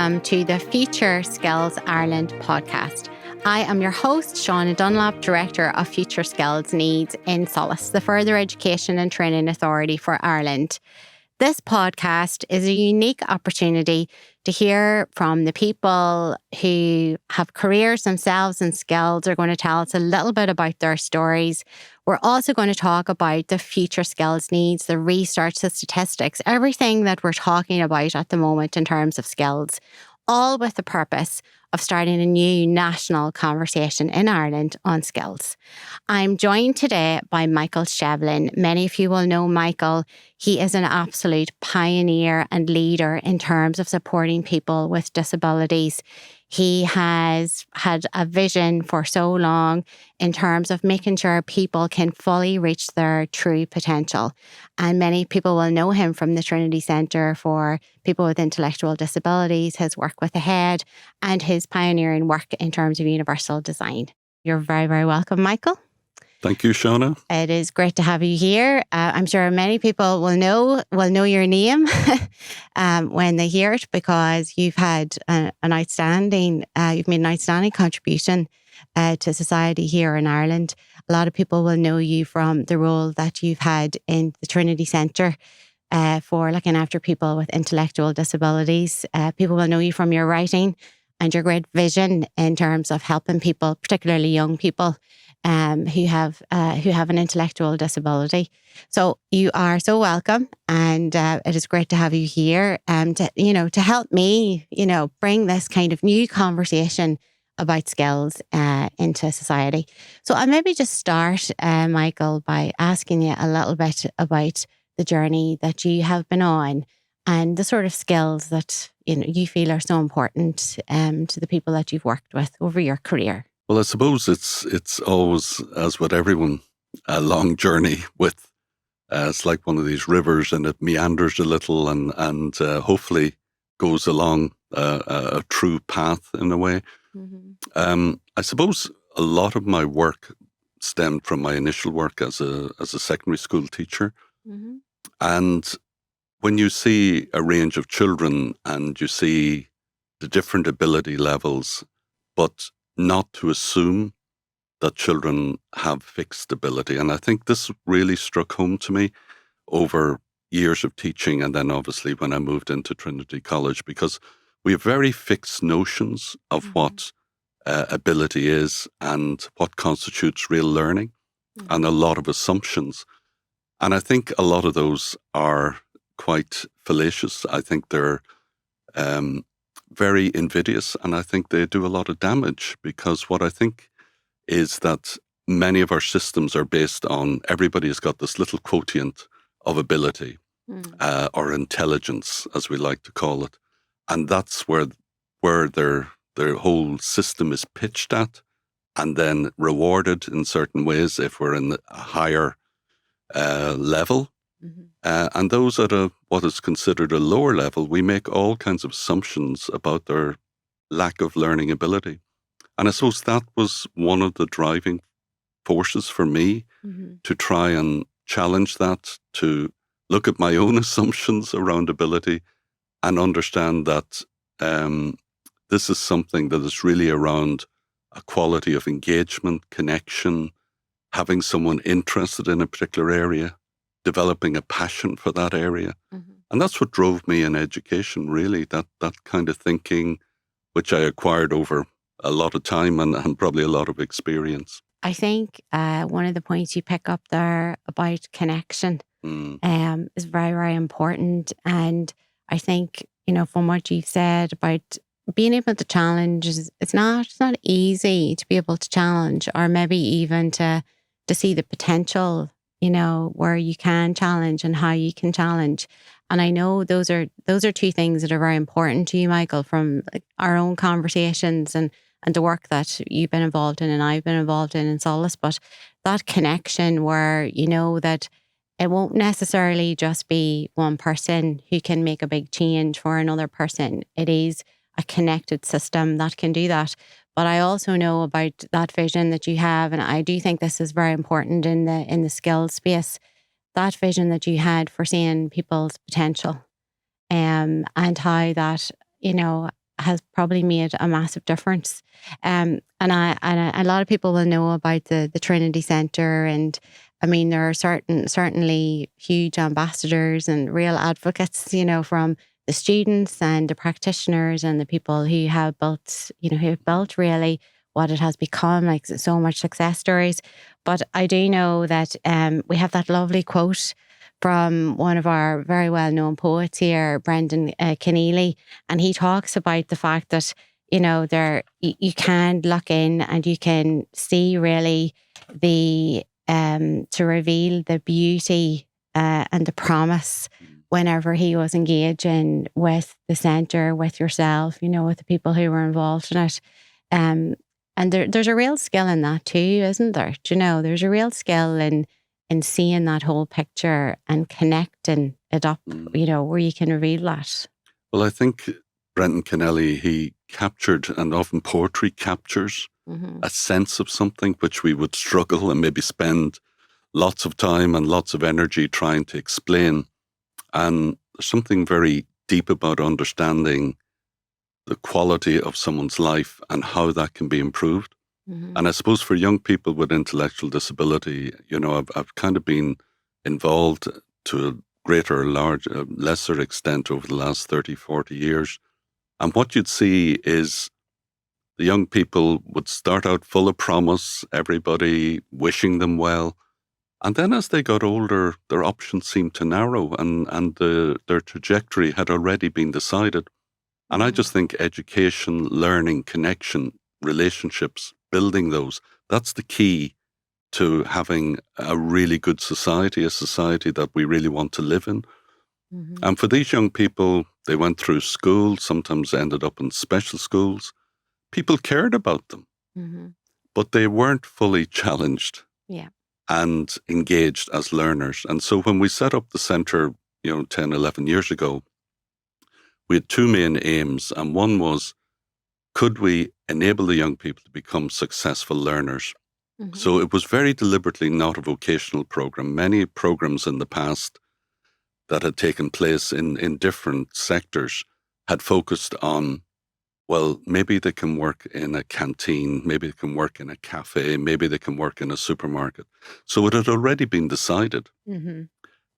welcome to the Future Skills Ireland podcast. I am your host, Shauna Dunlop, Director of Future Skills Needs in Solace, the Further Education and Training Authority for Ireland. This podcast is a unique opportunity to hear from the people who have careers themselves and skills. They're going to tell us a little bit about their stories. We're also going to talk about the future skills needs, the research, the statistics, everything that we're talking about at the moment in terms of skills, all with the purpose of starting a new national conversation in Ireland on skills. I'm joined today by Michael Shevlin. Many of you will know Michael. He is an absolute pioneer and leader in terms of supporting people with disabilities. He has had a vision for so long in terms of making sure people can fully reach their true potential. And many people will know him from the Trinity Centre for people with intellectual disabilities, his work with the head, and his pioneering work in terms of universal design. You're very, very welcome, Michael. Thank you, Shauna. It is great to have you here. I'm sure many people will know your name when they hear it, because you've had you've made an outstanding contribution to society here in Ireland. A lot of people will know you from the role that you've had in the Trinity Centre for looking after people with intellectual disabilities. People will know you from your writing and your great vision in terms of helping people, particularly young people, who have an intellectual disability. So you are so welcome, and it is great to have you here, to help me, bring this kind of new conversation about skills into society. So I'll maybe just start, Michael, by asking you a little bit about the journey that you have been on and the sort of skills that you feel are so important to the people that you've worked with over your career. Well, I suppose it's always, as with everyone, a long journey with, it's like one of these rivers, and it meanders a little and hopefully goes along a true path in a way. Mm-hmm. I suppose a lot of my work stemmed from my initial work as a secondary school teacher. Mm-hmm. And when you see a range of children and you see the different ability levels, but not to assume that children have fixed ability. And I think this really struck home to me over years of teaching, and then obviously when I moved into Trinity College, because we have very fixed notions of mm-hmm. what ability is and what constitutes real learning, mm-hmm. and a lot of assumptions. And I think a lot of those are quite fallacious. I think they're very invidious, and I think they do a lot of damage, because what I think is that many of our systems are based on everybody's got this little quotient of ability or intelligence, as we like to call it, and that's where their whole system is pitched at, and then rewarded in certain ways if we're in a higher level. Mm-hmm. And those at what is considered a lower level, we make all kinds of assumptions about their lack of learning ability. And I suppose that was one of the driving forces for me mm-hmm. to try and challenge that, to look at my own assumptions around ability and understand that this is something that is really around a quality of engagement, connection, having someone interested in a particular area, developing a passion for that area. Mm-hmm. And that's what drove me in education, really, that kind of thinking, which I acquired over a lot of time and probably a lot of experience. I think one of the points you pick up there about connection is very, very important. And I think, from what you've said about being able to challenge, it's not easy to be able to challenge, or maybe even to see the potential, where you can challenge and how you can challenge. And I know those are two things that are very important to you, Michael, from our own conversations and the work that you've been involved in and I've been involved in Solace. But that connection where that it won't necessarily just be one person who can make a big change for another person. It is a connected system that can do that. But I also know about that vision that you have, and I do think this is very important in the skills space, that vision that you had for seeing people's potential, and how that, has probably made a massive difference. And a lot of people will know about the Trinity Centre, and I mean there are certainly huge ambassadors and real advocates, you know, from the students and the practitioners and the people who have built, you know, who have built really what it has become, like so much success stories. But I do know that we have that lovely quote from one of our very well-known poets here, Brendan Keneally, and he talks about the fact that, you know, you can look in and you can see really to reveal the beauty and the promise whenever he was engaging with the centre, with yourself, you know, with the people who were involved in it. And there's a real skill in that too, isn't there? Do you know, there's a real skill in seeing that whole picture and connecting it up, you know, where you can reveal that. Well, I think Brendan Keneally, he captured, and often poetry captures, a sense of something which we would struggle and maybe spend lots of time and lots of energy trying to explain. And there's something very deep about understanding the quality of someone's life and how that can be improved. And I suppose for young people with intellectual disability, you know, I've kind of been involved to a greater or lesser extent over the last 30, 40 years. And what you'd see is the young people would start out full of promise, everybody wishing them well. And then as they got older, their options seemed to narrow and their trajectory had already been decided. And I just think education, learning, connection, relationships, building those, that's the key to having a really good society, a society that we really want to live in. And for these young people, they went through school, sometimes ended up in special schools. People cared about them, but they weren't fully challenged and engaged as learners. And so when we set up the centre, you know, 10, 11 years ago, we had two main aims. And one was, could we enable the young people to become successful learners? So it was very deliberately not a vocational program. Many programs in the past that had taken place in different sectors had focused on, well, maybe they can work in a canteen, maybe they can work in a cafe, maybe they can work in a supermarket. So it had already been decided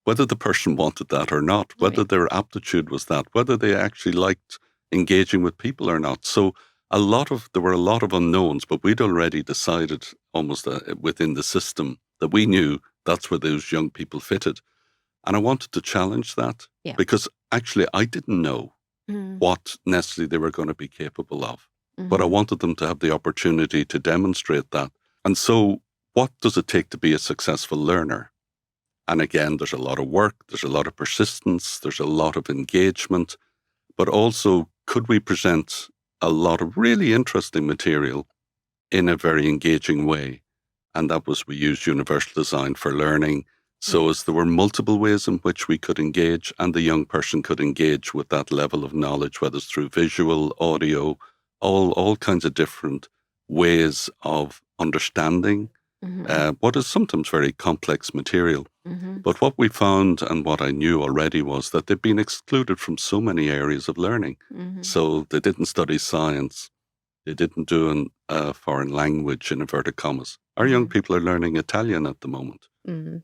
whether the person wanted that or not, whether their aptitude was that, whether they actually liked engaging with people or not. So there were a lot of unknowns, but we'd already decided almost within the system that we knew that's where those young people fitted. And I wanted to challenge that because actually I didn't know what necessarily they were going to be capable of, but I wanted them to have the opportunity to demonstrate that. And so what does it take to be a successful learner? And again, there's a lot of work, there's a lot of persistence, there's a lot of engagement, but also could we present a lot of really interesting material in a very engaging way? And that was, we used universal design for learning. So as there were multiple ways in which we could engage and the young person could engage with that level of knowledge, whether it's through visual, audio, all kinds of different ways of understanding what is sometimes very complex material. But what we found and what I knew already was that they've been excluded from so many areas of learning. So they didn't study science. They didn't do a foreign language, in inverted commas. Our young people are learning Italian at the moment.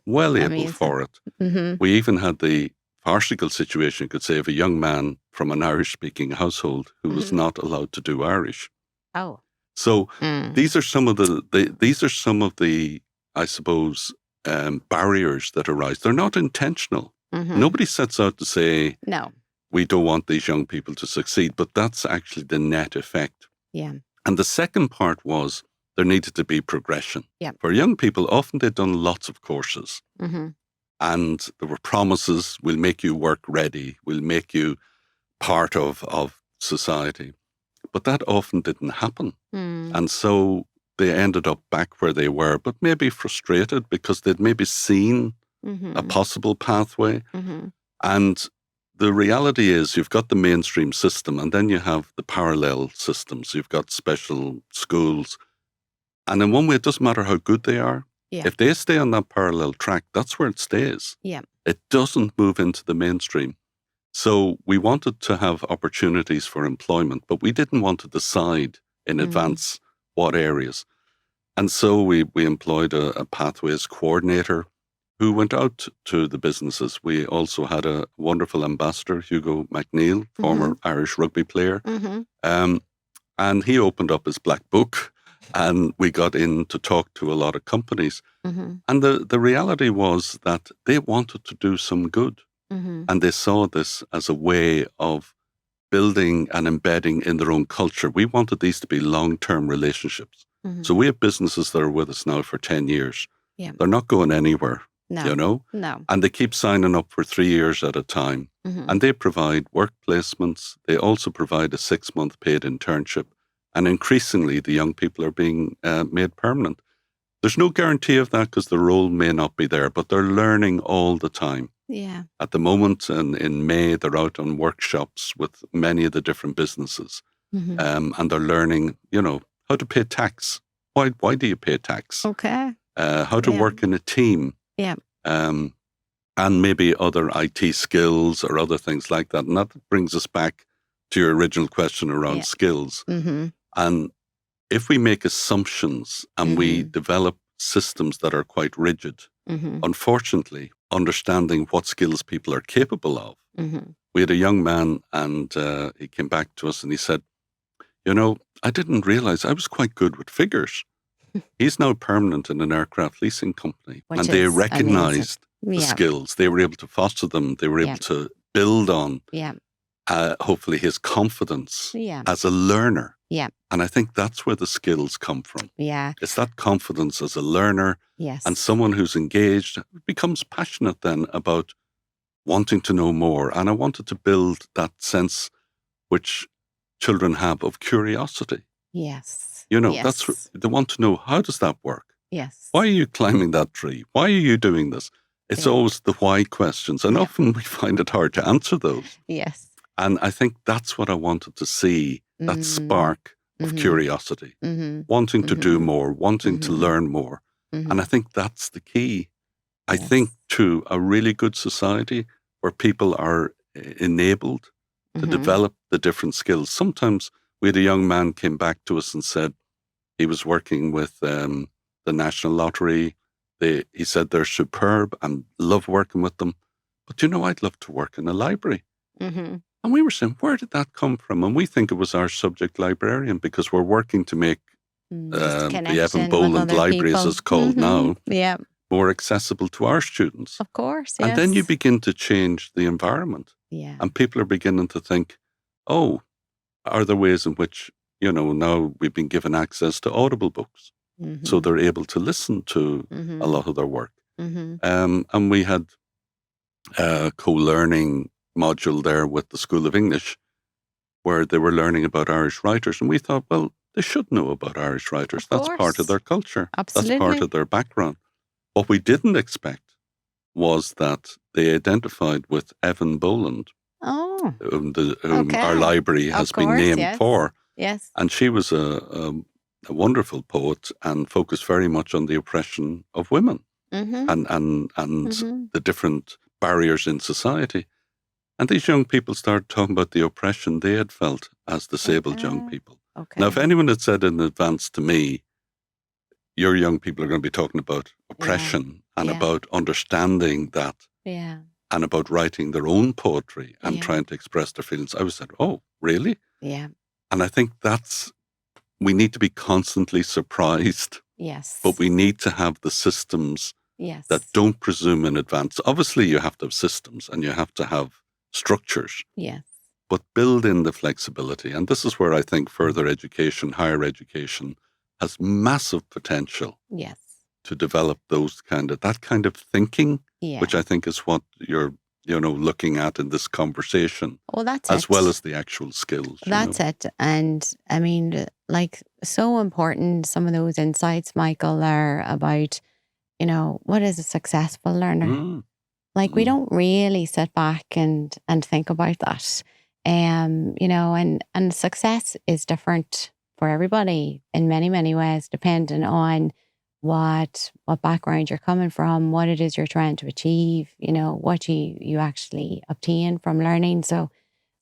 Well able for it. We even had the farcical situation, you could say, of a young man from an Irish-speaking household who was not allowed to do Irish. Oh. So these are some of the I suppose, barriers that arise. They're not intentional. Nobody sets out to say, no, we don't want these young people to succeed, but that's actually the net effect. Yeah. And the second part was there needed to be progression. Yeah. For young people, often they'd done lots of courses and there were promises, we'll make you work ready, we'll make you part of society. But that often didn't happen. And so they ended up back where they were, but maybe frustrated because they'd maybe seen a possible pathway. And the reality is you've got the mainstream system and then you have the parallel systems. You've got special schools. And in one way, it doesn't matter how good they are. Yeah. If they stay on that parallel track, that's where it stays. Yeah. It doesn't move into the mainstream. So we wanted to have opportunities for employment, but we didn't want to decide in advance what areas. And so we employed a pathways coordinator who went out to the businesses. We also had a wonderful ambassador, Hugo McNeil, former Irish rugby player. And he opened up his black book and we got in to talk to a lot of companies. And the reality was that they wanted to do some good. And they saw this as a way of building and embedding in their own culture. We wanted these to be long-term relationships. So we have businesses that are with us now for 10 years. Yeah. They're not going anywhere, you know? No. And they keep signing up for 3 years at a time. And they provide work placements. They also provide a 6-month paid internship. And increasingly, the young people are being made permanent. There's no guarantee of that because the role may not be there, but they're learning all the time. Yeah. At the moment, and in May, they're out on workshops with many of the different businesses. And they're learning, you know, how to pay tax. Why do you pay tax? Okay. How to work in a team. Yeah. And maybe other IT skills or other things like that. And that brings us back to your original question around skills. And if we make assumptions and we develop systems that are quite rigid, unfortunately, understanding what skills people are capable of. We had a young man and he came back to us and he said, you know, I didn't realize I was quite good with figures. He's now permanent in an aircraft leasing company. Which and they is recognized amazing. the skills. They were able to foster them. They were able to build on, hopefully, his confidence as a learner. Yeah. And I think that's where the skills come from. Yeah. It's that confidence as a learner. Yes. And someone who's engaged becomes passionate then about wanting to know more. And I wanted to build that sense which children have of curiosity. Yes. You know, they want to know, how does that work? Yes. Why are you climbing that tree? Why are you doing this? It's always the why questions. And often we find it hard to answer those. Yes. And I think that's what I wanted to see, that spark of curiosity, wanting to do more, wanting to learn more. And I think that's the key. I think to a really good society where people are enabled to develop the different skills. Sometimes we had a young man came back to us and said he was working with the National Lottery. He said they're superb and love working with them. But you know, I'd love to work in a library. And we were saying, where did that come from? And we think it was our subject librarian because we're working to make the Evan Boland Library, as it's called now, more accessible to our students. Of course, yes. And then you begin to change the environment. Yeah. And people are beginning to think, oh, are there ways in which, you know, now we've been given access to Audible books. So they're able to listen to a lot of their work. And we had a co-learning module there with the School of English where they were learning about Irish writers. And we thought, well, they should know about Irish writers. That's part of their culture. Absolutely. That's part of their background. What we didn't expect was that they identified with Evan Boland, whom our library has been named for. Yes. And she was a wonderful poet and focused very much on the oppression of women and the different barriers in society. And these young people started talking about the oppression they had felt as disabled young people. Now, if anyone had said in advance to me, your young people are going to be talking about oppression and about understanding that and about writing their own poetry and trying to express their feelings, I would have said, oh, really? Yeah. And I think we need to be constantly surprised. Yes. But we need to have the systems that don't presume in advance. Obviously, you have to have systems and you have to have structures. Yes. But build in the flexibility. And this is where I think further education, higher education, has massive potential. Yes. To develop that kind of thinking, which I think is what you're, looking at in this conversation. Well, that's as well as the actual skills. That's it. And I mean, like, so important. Some of those insights, Michael, are about, what is a successful learner? We don't really sit back and think about that. And success is different for everybody in many, many ways, depending on what background you're coming from, what it is you're trying to achieve, what you actually obtain from learning. So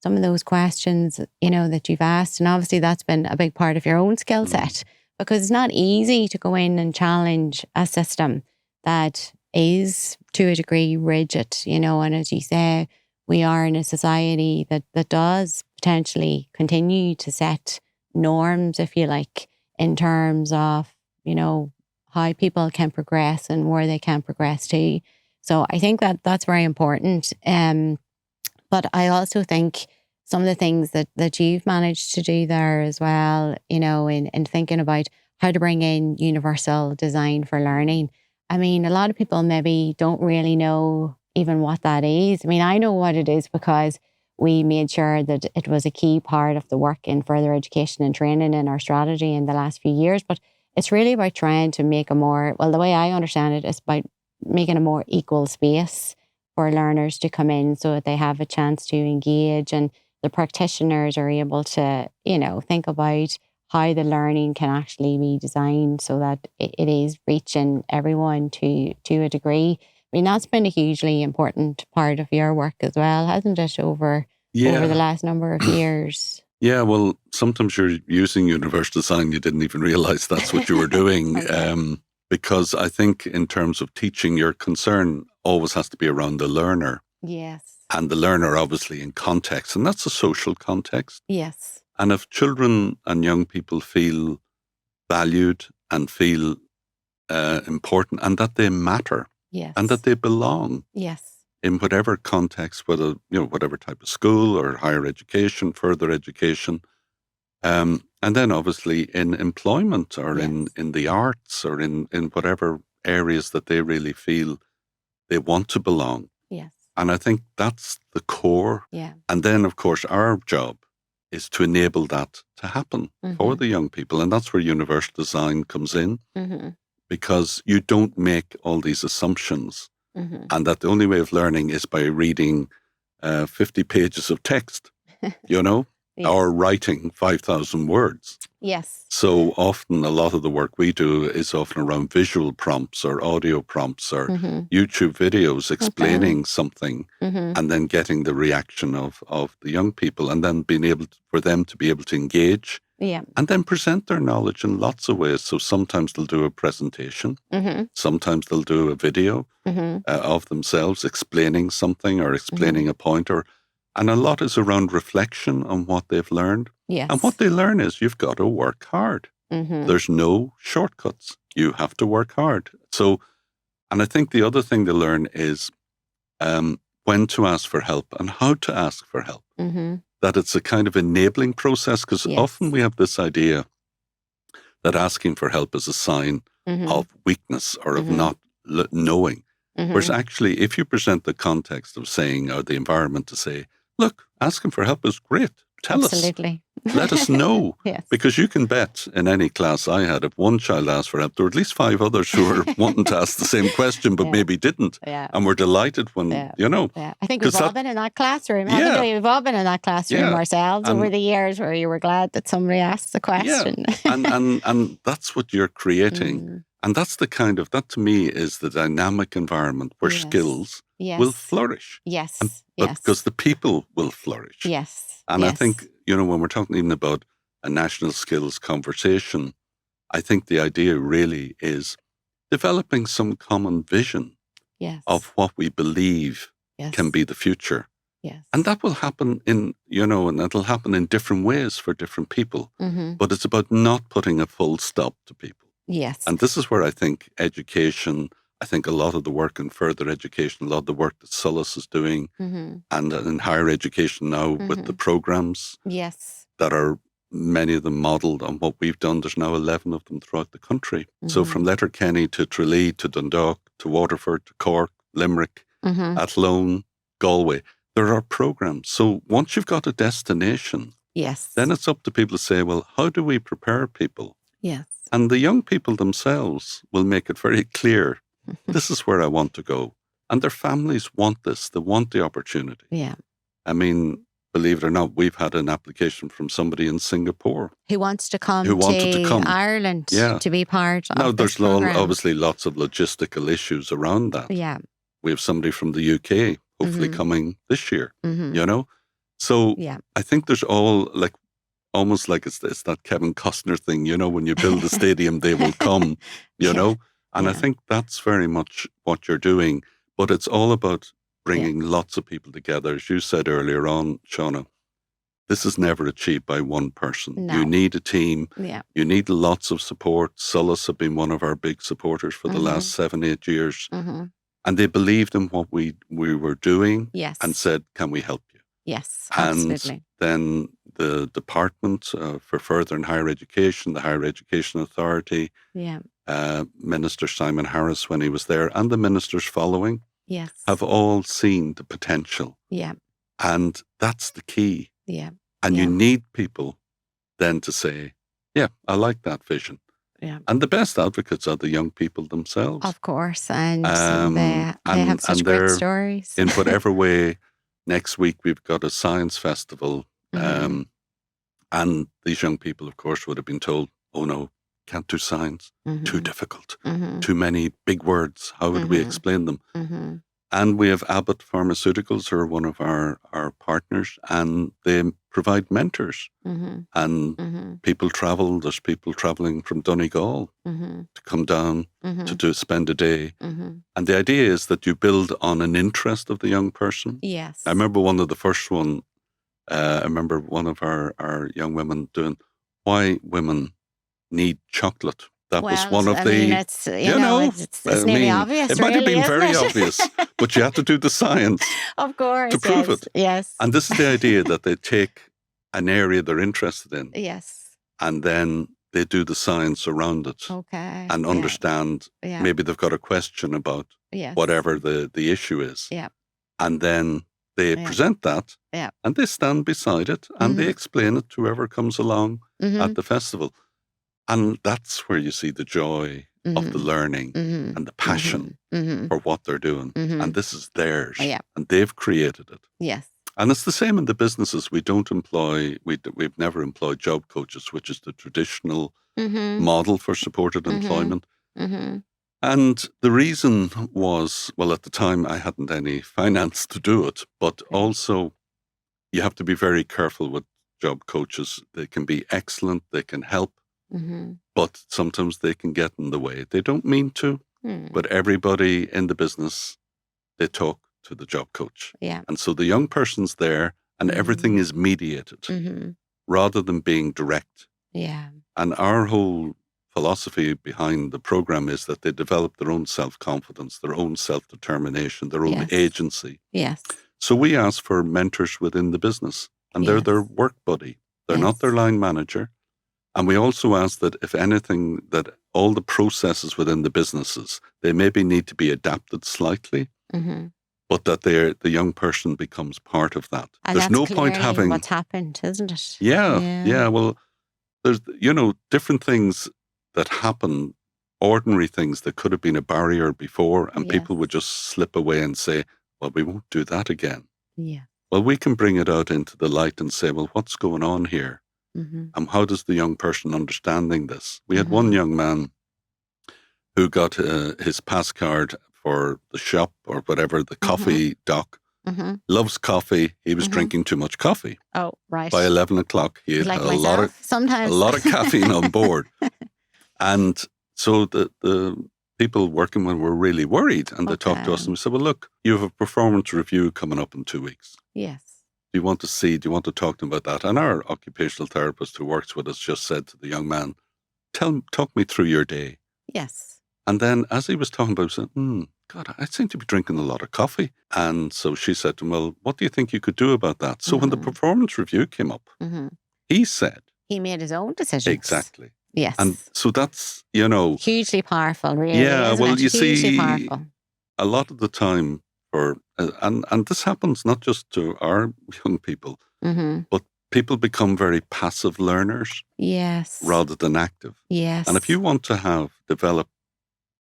some of those questions, that you've asked, and obviously that's been a big part of your own skill set, because it's not easy to go in and challenge a system that is to a degree rigid, and as you say, we are in a society that does potentially continue to set norms, if you like, in terms of, how people can progress and where they can progress to. So I think that's very important. But I also think some of the things that you've managed to do there as well, in thinking about how to bring in universal design for learning. I mean, a lot of people maybe don't really know even what that is. I mean, I know what it is because we made sure that it was a key part of the work in further education and training in our strategy in the last few years. But it's really about trying to make the way I understand it, is about making a more equal space for learners to come in so that they have a chance to engage, and the practitioners are able to, think about how the learning can actually be designed so that it is reaching everyone to a degree. I mean, that's been a hugely important part of your work as well, hasn't it, over the last number of years? Yeah, well, sometimes you're using universal design, you didn't even realize that's what you were doing. Okay. Because I think in terms of teaching, your concern always has to be around the learner. Yes. And the learner obviously in context, and that's a social context. Yes. And if children and young people feel valued and feel important, and that they matter, yes, and that they belong, yes, in whatever context, whether, whatever type of school or higher education, further education, and then obviously in employment or yes, in the arts or in whatever areas that they really feel they want to belong. yes. And I think that's the core. Yeah. And then, of course, our job is to enable that to happen for the young people. And that's where universal design comes in, because you don't make all these assumptions, and that the only way of learning is by reading 50 pages of text, Yeah. or writing 5,000 words. Yes. So often a lot of the work we do is often around visual prompts or audio prompts or YouTube videos explaining something, and then getting the reaction of the young people, and then being able for them to be able to engage. Yeah. And then present their knowledge in lots of ways. So sometimes they'll do a presentation, sometimes they'll do a video of themselves explaining something or explaining a point, and a lot is around reflection on what they've learned. Yes. And what they learn is you've got to work hard. There's no shortcuts. You have to work hard. So, and I think the other thing they learn is when to ask for help and how to ask for help. That it's a kind of enabling process, because often we have this idea that asking for help is a sign of weakness or of not knowing. Whereas actually, if you present the context of saying, or the environment to say, look, asking for help is great. Tell Absolutely. us. Let us know. Yes. Because you can bet in any class I had, if one child asked for help, there were at least 5 others who were wanting to ask the same question, but maybe didn't. Yeah. And were delighted when, Yeah. I think we've all been in that classroom. Haven't we? We've all been in that classroom ourselves over the years, where you were glad that somebody asked the question. Yeah. and that's what you're creating. And that's that to me is the dynamic environment where skills will flourish. Yes. But because the people will flourish. Yes. And I think, when we're talking even about a national skills conversation, I think the idea really is developing some common vision of what we believe can be the future. Yes. And that will happen and that'll happen in different ways for different people. But it's about not putting a full stop to people. Yes. And this is where I think education, I think a lot of the work in further education, a lot of the work that Solis is doing, and in higher education now with the programs that are, many of them modelled on what we've done. There's now 11 of them throughout the country. So from Letterkenny to Tralee to Dundalk to Waterford to Cork, Limerick, Athlone, Galway, there are programs. So once you've got a destination, then it's up to people to say, well, how do we prepare people? Yes. And the young people themselves will make it very clear, this is where I want to go. And their families want this. They want the opportunity. Yeah. I mean, believe it or not, we've had an application from somebody in Singapore who wants to come who wanted to come. Ireland Yeah. to be part Now, of this there's program. obviously lots of logistical issues around that. Yeah. We have somebody from the UK hopefully coming this year, you know? So I think there's almost like it's that Kevin Costner thing, you know, when you build a stadium, they will come, you know? And I think that's very much what you're doing. But it's all about bringing lots of people together. As you said earlier on, Shauna, this is never achieved by one person. No. You need a team. Yeah. You need lots of support. Sullus have been one of our big supporters for the last 7-8 years. And they believed in what we were doing and said, can we help you? Yes, and absolutely. then the Department for Further and Higher Education, the Higher Education Authority, Minister Simon Harris when he was there, and the ministers following have all seen the potential. Yeah. And that's the key. Yeah. And you need people then to say, yeah, I like that vision. Yeah. And the best advocates are the young people themselves. Of course. And they have such great stories. In whatever way, next week we've got a science festival. And these young people, of course, would have been told, oh no, can't do science. Too difficult. Too many big words. How would we explain them? And we have Abbott Pharmaceuticals, who are one of our partners, and they provide mentors. And people travel. There's people traveling from Donegal to come down to spend a day. And the idea is that you build on an interest of the young person. Yes. I remember one of the first one. I remember one of our young women doing why women need chocolate. That was one of it's nearly obvious. It might have been very obvious, but you have to do the science, of course, to prove it. Yes, and this is the idea that they take an area they're interested in, and then they do the science around it, and understand. Maybe they've got a question about whatever the issue is, and then they present that, and they stand beside it, and they explain it to whoever comes along at the festival. And that's where you see the joy of the learning and the passion for what they're doing. And this is theirs. And they've created it. Yes. And it's the same in the businesses. We've never employed job coaches, which is the traditional model for supported employment. And the reason was, well, at the time I hadn't any finance to do it, but also you have to be very careful with job coaches. They can be excellent. They can help. But sometimes they can get in the way. They don't mean to, but everybody in the business, they talk to the job coach. And so the young person's there and everything is mediated rather than being direct. And our whole philosophy behind the program is that they develop their own self-confidence, their own self-determination, their own agency. So we ask for mentors within the business, and they're their work buddy. They're not their line manager. And we also ask that if anything, that all the processes within the businesses, they maybe need to be adapted slightly, but that the young person becomes part of that. And there's no point having what's happened, isn't it? Yeah. Well, there's different things that happen, ordinary things that could have been a barrier before, and people would just slip away and say, "Well, we won't do that again." Well, we can bring it out into the light and say, "Well, what's going on here?" And how does the young person understanding this? We had one young man who got his pass card for the shop or whatever, the coffee dock. Loves coffee. He was drinking too much coffee. Oh, right. By 11 o'clock, he had a lot of caffeine on board. And so the people working with were really worried, and they talked to us and we said, "Well, look, you have a performance review coming up in 2 weeks. Yes. Do you want to talk to them about that?" And our occupational therapist who works with us just said to the young man, talk me through your day. Yes. And then as he was talking about it, he said, God, I seem to be drinking a lot of coffee. And so she said to him, well, what do you think you could do about that? So when the performance review came up, he said. He made his own decisions. Exactly. Yes. And so that's, hugely powerful, really. Yeah, well, you hugely see, powerful. A lot of the time, and this happens not just to our young people, but people become very passive learners. Yes. Rather than active. Yes. And if you want to develop,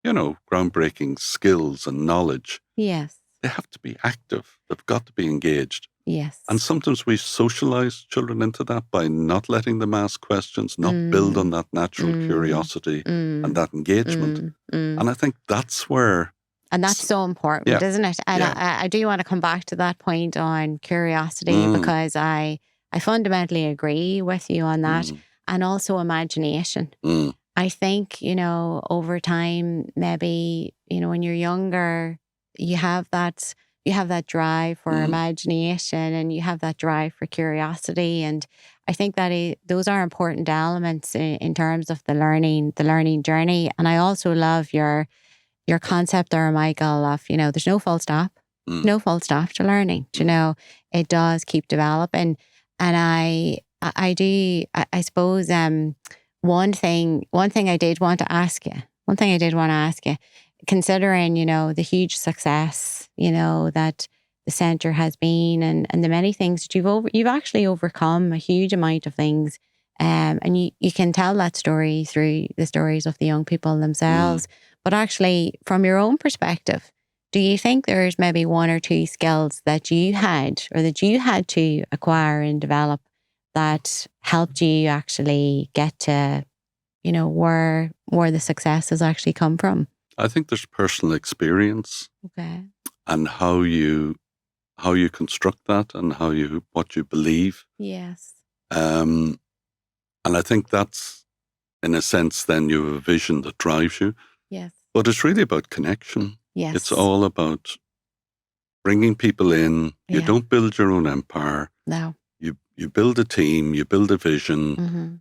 groundbreaking skills and knowledge, yes, they have to be active. They've got to be engaged. Yes. And sometimes we socialize children into that by not letting them ask questions, not build on that natural curiosity and that engagement. And I think that's where... And that's so important, isn't it? And I do want to come back to that point on curiosity because I fundamentally agree with you on that. And also imagination. I think, over time, maybe, when you're younger, you have that drive for imagination and you have that drive for curiosity. And I think that those are important elements in terms of the learning journey. And I also love your concept there, Michael, of, there's no full stop. No full stop to learning. It does keep developing. And I suppose one thing I did want to ask you, considering, the huge success, that the centre has been and the many things that you've actually overcome a huge amount of things. And you can tell that story through the stories of the young people themselves. But actually, from your own perspective, do you think there's maybe one or two skills that you had or that you had to acquire and develop that helped you actually get to, where the success has actually come from? I think there's personal experience. Okay. And how you construct that and what you believe. Yes. And I think that's, in a sense, then you have a vision that drives you. Yes. But it's really about connection. Yes. It's all about bringing people in. You don't build your own empire. No. You build a team, you build a vision.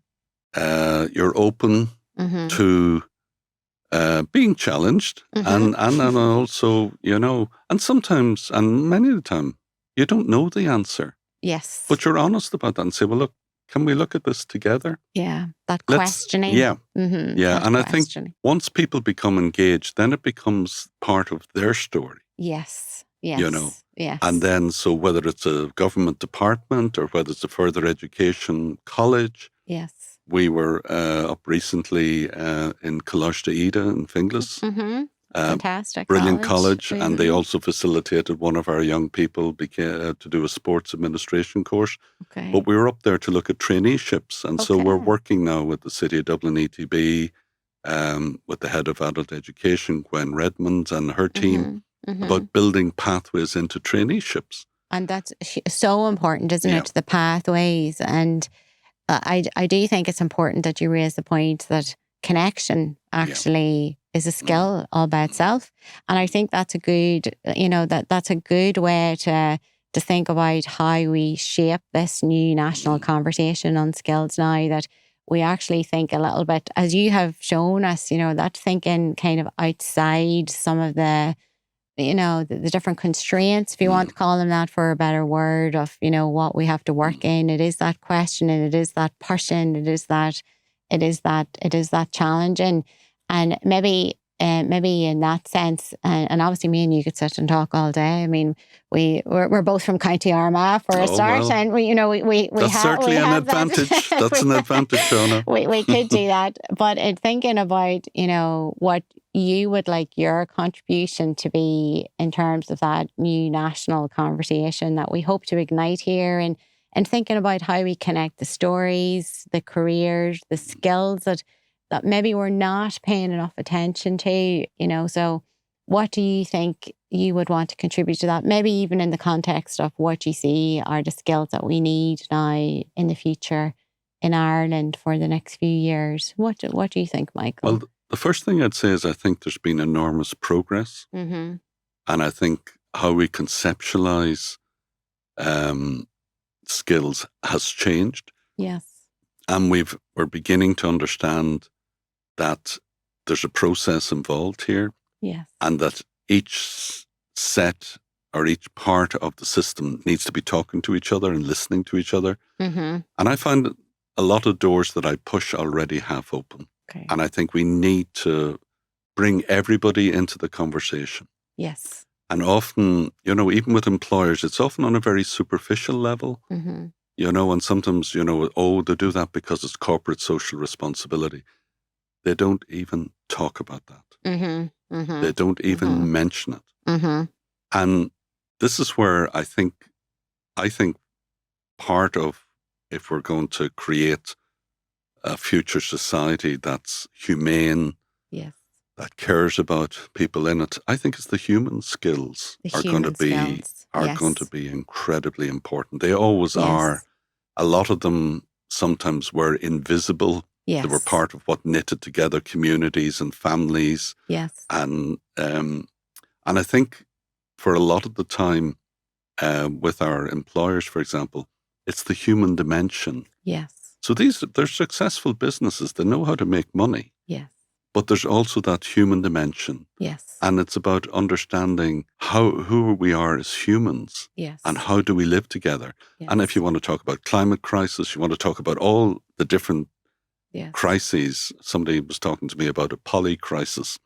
You're open to being challenged and also, and sometimes, and many of the time, you don't know the answer. Yes. But you're honest about that and say, well, look, can we look at this together? Yeah. That questioning. Yeah. And I think once people become engaged, then it becomes part of their story. Yes. Yes. Yes. And then, so whether it's a government department or whether it's a further education college. Yes. We were up recently in Collège d'Ida in Finglas. Fantastic. Brilliant college. And they also facilitated one of our young people to do a sports administration course. Okay. But we were up there to look at traineeships. And so we're working now with the City of Dublin ETB, with the head of adult education, Gwen Redmond, and her team about building pathways into traineeships. And that's so important, isn't it? The pathways. And I do think it's important that you raise the point that connection actually is a skill all by itself. And I think that's a good, that's a good way to think about how we shape this new national conversation on skills now, that we actually think a little bit, as you have shown us, that thinking kind of outside some of the, the different constraints, if you want to call them that for a better word, of, what we have to work in. It is that question and it is that pushing, it is that challenging. And maybe in that sense, and obviously me and you could sit and talk all day. I mean, we're both from County Armagh for a start, well, and we that's certainly an advantage. That's an advantage, Shauna. we could do that, but in thinking about what you would like your contribution to be in terms of that new national conversation that we hope to ignite here, and thinking about how we connect the stories, the careers, the skills that maybe we're not paying enough attention to, so what do you think you would want to contribute to that? Maybe even in the context of what you see are the skills that we need now in the future in Ireland for the next few years. What do you think, Michael? Well, the first thing I'd say is I think there's been enormous progress. And I think how we conceptualize skills has changed. Yes. And we're beginning to understand that there's a process involved here. Yes. And that each set or each part of the system needs to be talking to each other and listening to each other. And I find that a lot of doors that I push already half open. Okay. And I think we need to bring everybody into the conversation. Yes. And often, even with employers, it's often on a very superficial level. And sometimes, they do that because it's corporate social responsibility. They don't even talk about that. They don't even mention it. And this is where I think I think part of, if we're going to create a future society that's humane, Yes. that cares about people in it, I think it's the human skills are going to be incredibly important. They always are. A lot of them sometimes were invisible. Yes. They were part of what knitted together communities and families. Yes. And I think for a lot of the time, with our employers, for example, it's the human dimension. Yes. So they're successful businesses. They know how to make money. Yes. But there's also that human dimension. Yes. And it's about understanding who we are as humans. Yes. And how do we live together. Yes. And if you want to talk about climate crisis, you want to talk about all the different crises. Somebody was talking to me about a poly crisis.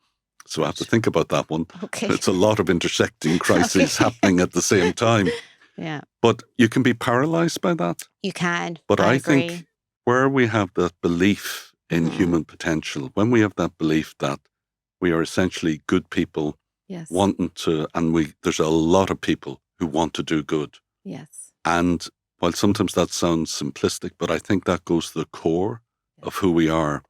So I have to think about that one. Okay. It's a lot of intersecting crises happening at the same time. Yeah. But you can be paralyzed by that. You can. But I agree. think where we have that belief in human potential, when we have that belief that we are essentially good people wanting to, and there's a lot of people who want to do good. Yes. And while sometimes that sounds simplistic, but I think that goes to the core of who we are.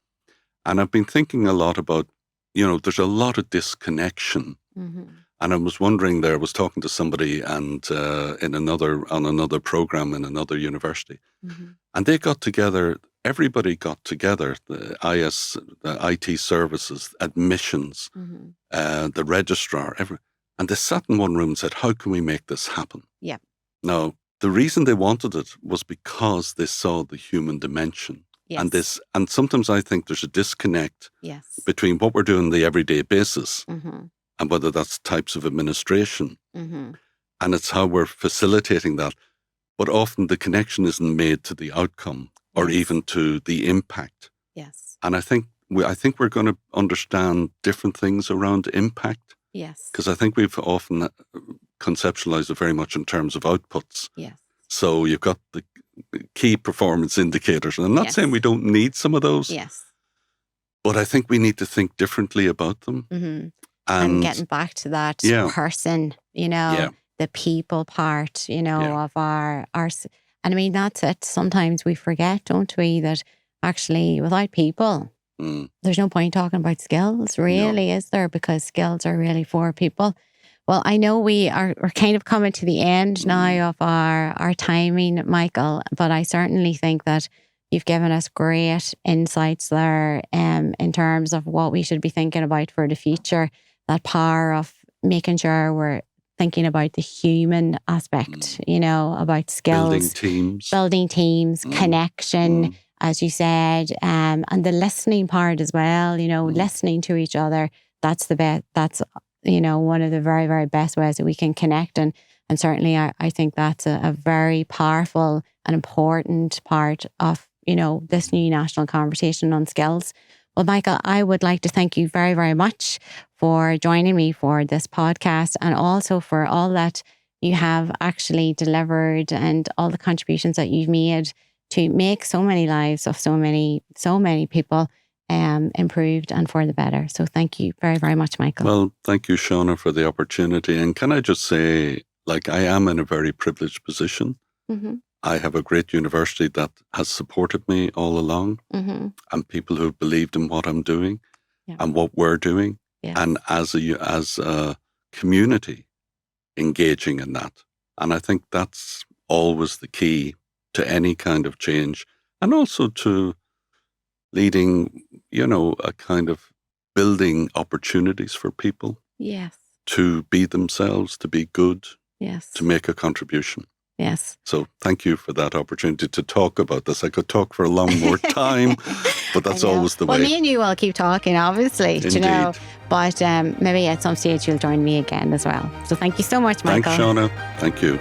And I've been thinking a lot about, there's a lot of disconnection. Mm-hmm. And I was wondering there, I was talking to somebody and on another program in another university, and they got together, everybody got together, the IT services, admissions, the registrar, and they sat in one room and said, how can we make this happen? Yeah. Now, the reason they wanted it was because they saw the human dimension. Yes. And sometimes I think there's a disconnect between what we're doing on the everyday basis and whether that's types of administration. And it's how we're facilitating that. But often the connection isn't made to the outcome or even to the impact. Yes. And I think we're going to understand different things around impact. Yes. Because I think we've often conceptualized it very much in terms of outputs. Yes. So you've got the key performance indicators. And I'm not saying we don't need some of those. Yes. But I think we need to think differently about them. Mm-hmm. And getting back to that person, the people part, of our, and I mean, that's it. Sometimes we forget, don't we, that actually without people, there's no point talking about skills, really, is there? Because skills are really for people. Well, I know we're kind of coming to the end now of our timing, Michael, but I certainly think that you've given us great insights there in terms of what we should be thinking about for the future, that power of making sure we're thinking about the human aspect, about skills. Building teams, connection, as you said, and the listening part as well, listening to each other. That's the best. That's one of the very, very best ways that we can connect. And certainly I think that's a very powerful and important part of, this new national conversation on skills. Well, Michael, I would like to thank you very, very much for joining me for this podcast and also for all that you have actually delivered and all the contributions that you've made to make so many lives of so many people improved and for the better. So thank you very, very much, Michael. Well, thank you, Shauna, for the opportunity. And can I just say, I am in a very privileged position. Mm-hmm. I have a great university that has supported me all along, and people who have believed in what I'm doing and what we're doing, and as a community engaging in that. And I think that's always the key to any kind of change, and also to leading, a kind of building opportunities for people. Yes. To be themselves, to be good. Yes. To make a contribution. Yes. So thank you for that opportunity to talk about this. I could talk for a long more time, but that's always the way. Well, me and you will keep talking, obviously, Indeed. But maybe at some stage you'll join me again as well. So thank you so much, Michael. Thanks, Shauna. Thank you.